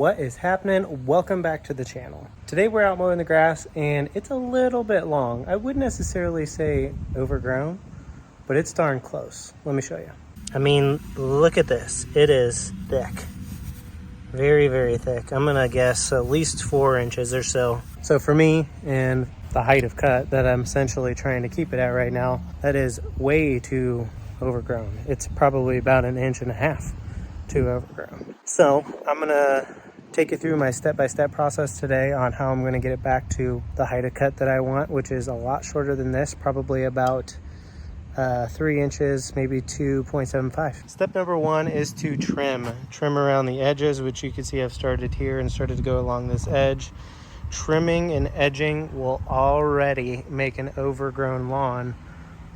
What is happening? Welcome back to the channel. Today we're out mowing the grass and it's a little bit long. I wouldn't necessarily say overgrown, but it's darn close. Let me show you. I mean, look at this. It is thick. Very, very thick. I'm gonna guess at least 4 inches or so. So for me and the height of cut that I'm essentially trying to keep it at right now, that is way too overgrown. It's probably about 1.5 inches too overgrown. So I'm gonna take you through my step-by-step process today on how I'm gonna get it back to the height of cut that I want, which is a lot shorter than this, probably about 3 inches, maybe 2.75. Step number 1 is to trim around the edges, which you can see I've started here and started to go along this edge. Trimming and edging will already make an overgrown lawn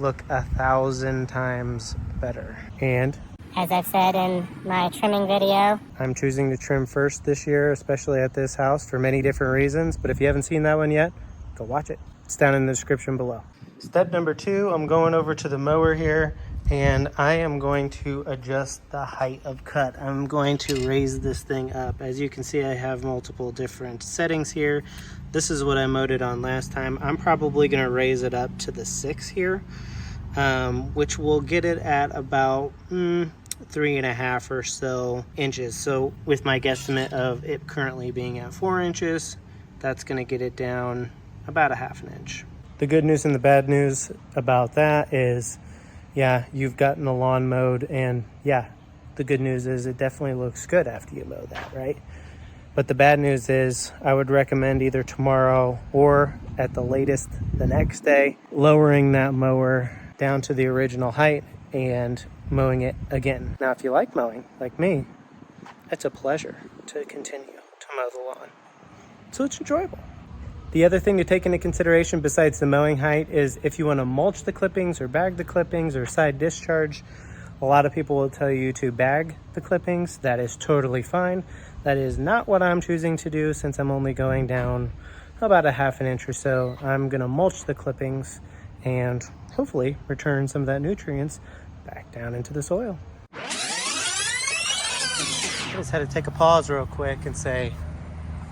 look 1,000 times better. And as I've said in my trimming video, I'm choosing to trim first this year, especially at this house for many different reasons. But if you haven't seen that one yet, go watch it. It's down in the description below. Step number 2, I'm going over to the mower here and I am going to adjust the height of cut. I'm going to raise this thing up. As you can see, I have multiple different settings here. This is what I mowed it on last time. I'm probably going to raise it up to the 6 here, which will get it at about 3.5 or so inches. So with my guesstimate of it currently being at 4 inches, that's going to get it down about 1/2 inch. The good news and the bad news about that is, yeah, you've gotten the lawn mowed, and yeah, the good news is it definitely looks good after you mow that, right? But the bad news is I would recommend either tomorrow or at the latest the next day, lowering that mower down to the original height and mowing it again. Now, if you like mowing, like me, it's a pleasure to continue to mow the lawn. So it's enjoyable. The other thing to take into consideration besides the mowing height is if you want to mulch the clippings or bag the clippings or side discharge. A lot of people will tell you to bag the clippings. That is totally fine. That is not what I'm choosing to do since I'm only going down about 1/2 inch or so. I'm going to mulch the clippings and hopefully return some of that nutrients back down into the soil. I just had to take a pause real quick and say,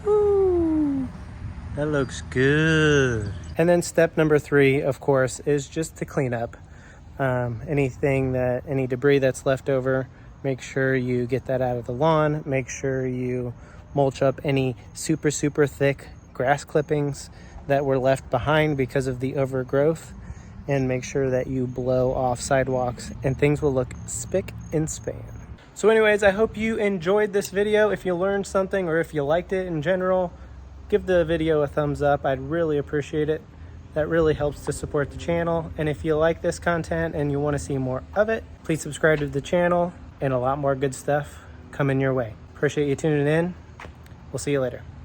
ooh, that looks good. And then step number 3, of course, is just to clean up any debris that's left over. Make sure you get that out of the lawn. Make sure you mulch up any super thick grass clippings that were left behind because of the overgrowth. And make sure that you blow off sidewalks and things will look spick and span. So anyways, I hope you enjoyed this video. If you learned something or if you liked it in general, give the video a thumbs up. I'd really appreciate it. That really helps to support the channel. And if you like this content and you want to see more of it, please subscribe to the channel and a lot more good stuff coming your way. Appreciate you tuning in. We'll see you later.